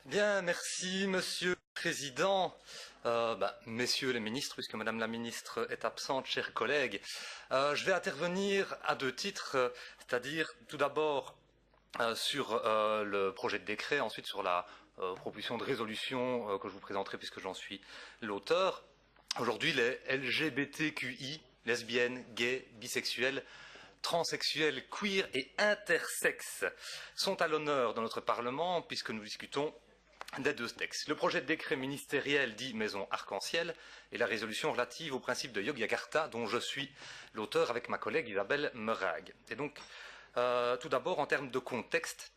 Bien, merci Monsieur le Président. Messieurs les ministres, puisque Madame la Ministre est absente, chers collègues, je vais intervenir à deux titres, c'est-à-dire tout d'abord sur le projet de décret, ensuite sur la proposition de résolution que je vous présenterai puisque j'en suis l'auteur. Aujourd'hui, les LGBTQI, lesbiennes, gays, bisexuels, transsexuels, queer et intersexes sont à l'honneur dans notre Parlement puisque nous discutons des deux textes. Le projet de décret ministériel dit Maison Arc-en-Ciel et la résolution relative au principe de Yogyakarta dont je suis l'auteur avec ma collègue Isabelle Meurag. Et donc, tout d'abord, en termes de contexte,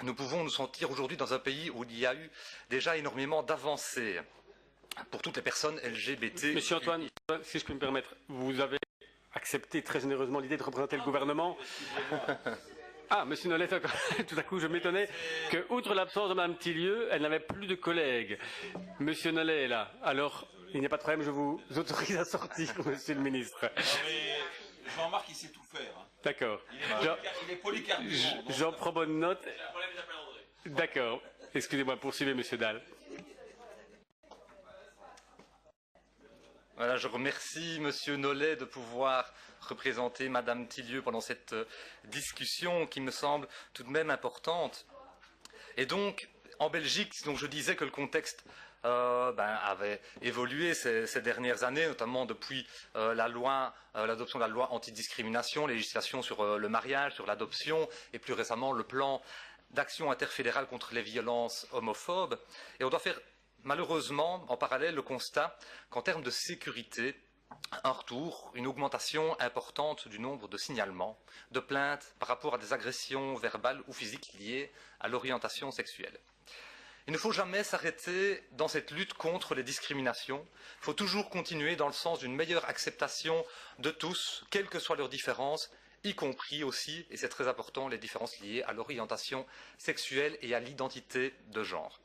nous pouvons nous sentir aujourd'hui dans un pays où il y a eu déjà énormément d'avancées pour toutes les personnes LGBT. Monsieur Antoine, si je peux me permettre, vous avez accepté très généreusement l'idée de représenter le gouvernement. Ah, Monsieur Nollet, tout à coup, je m'étonnais que, outre l'absence de Mme Thilieu, elle n'avait plus de collègues. Monsieur Nollet est là. Alors, il n'y a pas de problème, je vous autorise à sortir, Monsieur le Ministre. Non, mais Jean-Marc, il sait tout faire. Hein. D'accord. Il est polycarbonant. J'en prends bonne note. D'accord. Excusez-moi, poursuivez, Monsieur Dalle. Voilà, je remercie Monsieur Nollet de pouvoir représenter Madame Thilieu pendant cette discussion qui me semble tout de même importante. Et donc, en Belgique, donc je disais que le contexte avait évolué ces dernières années, notamment depuis l'adoption de la loi antidiscrimination, les législations sur le mariage, sur l'adoption, et plus récemment le plan d'action interfédérale contre les violences homophobes. Et on doit faire malheureusement, en parallèle, le constat qu'en termes de sécurité, un retour, une augmentation importante du nombre de signalements, de plaintes par rapport à des agressions verbales ou physiques liées à l'orientation sexuelle. Il ne faut jamais s'arrêter dans cette lutte contre les discriminations. Il faut toujours continuer dans le sens d'une meilleure acceptation de tous, quelles que soient leurs différences, y compris aussi, et c'est très important, les différences liées à l'orientation sexuelle et à l'identité de genre.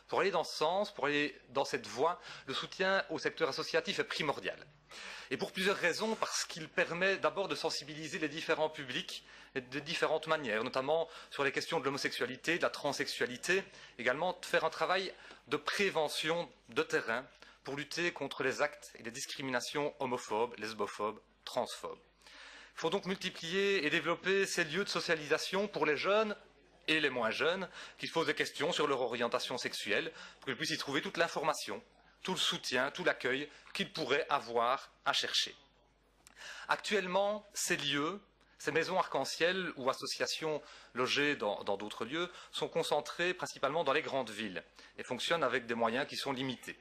Pour aller dans ce sens, pour aller dans cette voie, le soutien au secteur associatif est primordial. Et pour plusieurs raisons, parce qu'il permet d'abord de sensibiliser les différents publics de différentes manières, notamment sur les questions de l'homosexualité, de la transsexualité, également de faire un travail de prévention de terrain pour lutter contre les actes et les discriminations homophobes, lesbophobes, transphobes. Il faut donc multiplier et développer ces lieux de socialisation pour les jeunes et les moins jeunes, qui se posent des questions sur leur orientation sexuelle, pour qu'ils puissent y trouver toute l'information, tout le soutien, tout l'accueil qu'ils pourraient avoir à chercher. Actuellement, ces lieux, ces maisons arc-en-ciel ou associations logées dans d'autres lieux, sont concentrés principalement dans les grandes villes et fonctionnent avec des moyens qui sont limités.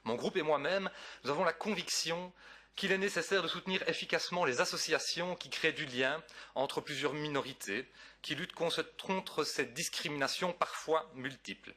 Mon groupe et moi-même, nous avons la conviction qu'il est nécessaire de soutenir efficacement les associations qui créent du lien entre plusieurs minorités, qui luttent contre cette discrimination parfois multiple.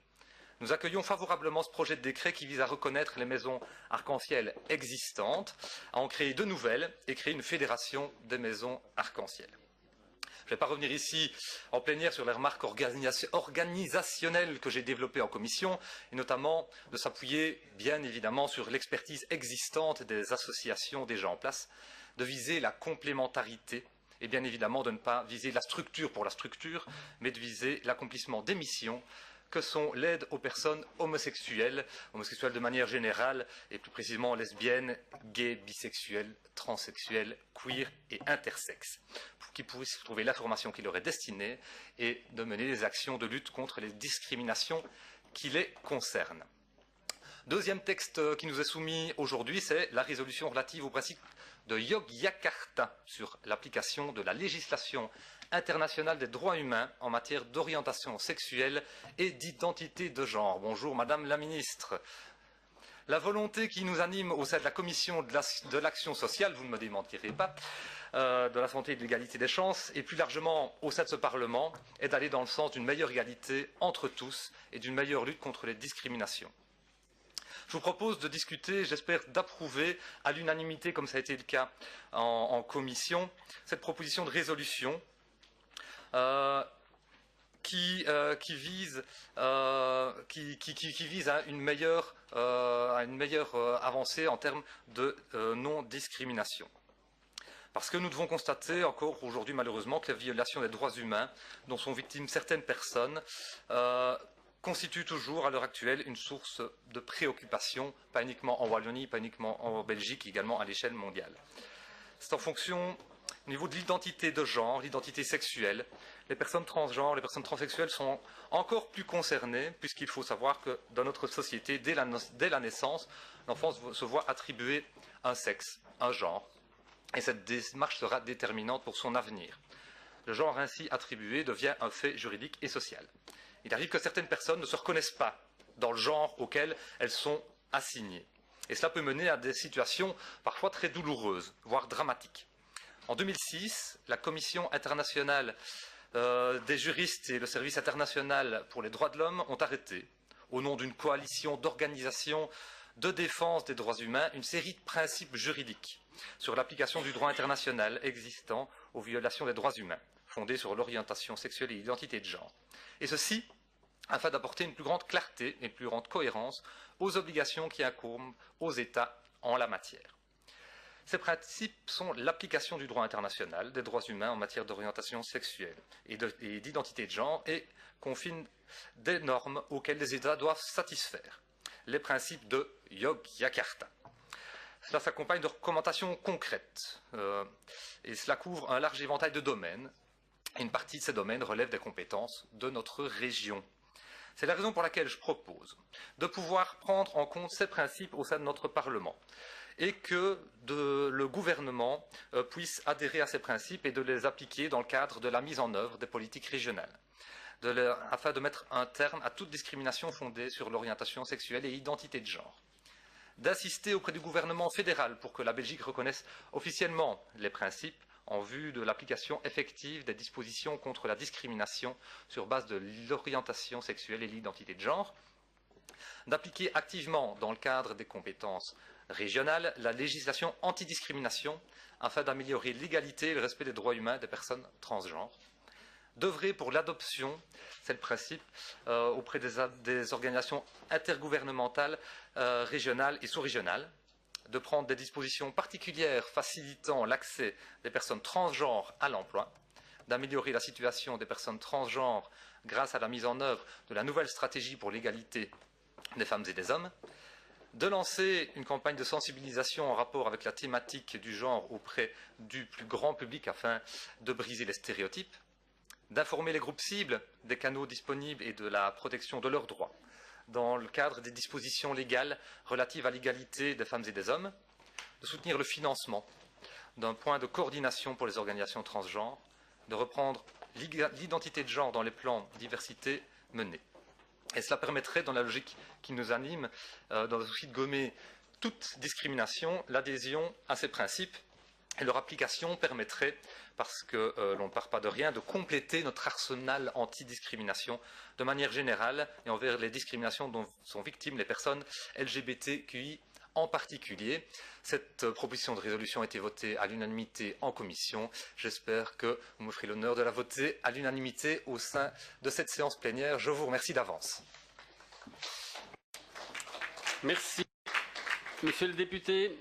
Nous accueillons favorablement ce projet de décret qui vise à reconnaître les maisons arc-en-ciel existantes, à en créer de nouvelles et créer une fédération des maisons arc-en-ciel. Je ne vais pas revenir ici en plénière sur les remarques organisationnelles que j'ai développées en commission, et notamment de s'appuyer bien évidemment sur l'expertise existante des associations déjà en place, de viser la complémentarité et bien évidemment de ne pas viser la structure pour la structure, mais de viser l'accomplissement des missions que sont l'aide aux personnes homosexuelles de manière générale, et plus précisément lesbiennes, gays, bisexuels, transsexuels, queer et intersexes, pour qu'ils puissent trouver l'information qui leur est destinée et de mener des actions de lutte contre les discriminations qui les concernent. Deuxième texte qui nous est soumis aujourd'hui, c'est la résolution relative au principe de Yogyakarta sur l'application de la législation internationale des droits humains en matière d'orientation sexuelle et d'identité de genre. Bonjour Madame la Ministre. La volonté qui nous anime au sein de la Commission de l'action sociale, vous ne me démentirez pas, de la santé et de l'égalité des chances, et plus largement au sein de ce Parlement, est d'aller dans le sens d'une meilleure égalité entre tous et d'une meilleure lutte contre les discriminations. Je vous propose de discuter, j'espère d'approuver à l'unanimité, comme ça a été le cas en commission, cette proposition de résolution qui vise à une meilleure avancée en termes de non-discrimination. Parce que nous devons constater encore aujourd'hui malheureusement que la violation des droits humains dont sont victimes certaines personnes constitue toujours à l'heure actuelle une source de préoccupation, pas uniquement en Wallonie, pas uniquement en Belgique, également à l'échelle mondiale. C'est en fonction, au niveau de l'identité de genre, l'identité sexuelle, les personnes transgenres, les personnes transsexuelles sont encore plus concernées, puisqu'il faut savoir que dans notre société, dès la naissance, l'enfant se voit attribuer un sexe, un genre, et cette démarche sera déterminante pour son avenir. Le genre ainsi attribué devient un fait juridique et social. Il arrive que certaines personnes ne se reconnaissent pas dans le genre auquel elles sont assignées. Et cela peut mener à des situations parfois très douloureuses, voire dramatiques. En 2006, la Commission internationale des juristes et le Service international pour les droits de l'homme ont arrêté, au nom d'une coalition d'organisations de défense des droits humains, une série de principes juridiques sur l'application du droit international existant aux violations des droits humains, fondés sur l'orientation sexuelle et l'identité de genre. Et ceci afin d'apporter une plus grande clarté et une plus grande cohérence aux obligations qui incombent aux États en la matière. Ces principes sont l'application du droit international des droits humains en matière d'orientation sexuelle et d'identité de genre et confinent des normes auxquelles les États doivent satisfaire. Les principes de Yogyakarta. Cela s'accompagne de recommandations concrètes et cela couvre un large éventail de domaines. Et une partie de ces domaines relève des compétences de notre région. C'est la raison pour laquelle je propose de pouvoir prendre en compte ces principes au sein de notre Parlement et que le gouvernement puisse adhérer à ces principes et de les appliquer dans le cadre de la mise en œuvre des politiques régionales, afin de mettre un terme à toute discrimination fondée sur l'orientation sexuelle et l'identité de genre. D'insister auprès du gouvernement fédéral pour que la Belgique reconnaisse officiellement les principes en vue de l'application effective des dispositions contre la discrimination sur base de l'orientation sexuelle et l'identité de genre, d'appliquer activement dans le cadre des compétences régionales la législation anti-discrimination afin d'améliorer l'égalité et le respect des droits humains des personnes transgenres, d'œuvrer pour l'adoption, c'est le principe, auprès des organisations intergouvernementales régionales et sous-régionales, de prendre des dispositions particulières facilitant l'accès des personnes transgenres à l'emploi, d'améliorer la situation des personnes transgenres grâce à la mise en œuvre de la nouvelle stratégie pour l'égalité des femmes et des hommes, de lancer une campagne de sensibilisation en rapport avec la thématique du genre auprès du plus grand public afin de briser les stéréotypes, d'informer les groupes cibles des canaux disponibles et de la protection de leurs droits, dans le cadre des dispositions légales relatives à l'égalité des femmes et des hommes, de soutenir le financement d'un point de coordination pour les organisations transgenres, de reprendre l'identité de genre dans les plans diversité menés. Et cela permettrait, dans la logique qui nous anime, dans le souci de gommer toute discrimination, l'adhésion à ces principes. Et leur application permettrait, parce que l'on ne part pas de rien, de compléter notre arsenal anti-discrimination de manière générale et envers les discriminations dont sont victimes les personnes LGBTQI en particulier. Cette proposition de résolution a été votée à l'unanimité en commission. J'espère que vous me ferez l'honneur de la voter à l'unanimité au sein de cette séance plénière. Je vous remercie d'avance. Merci. Monsieur le député.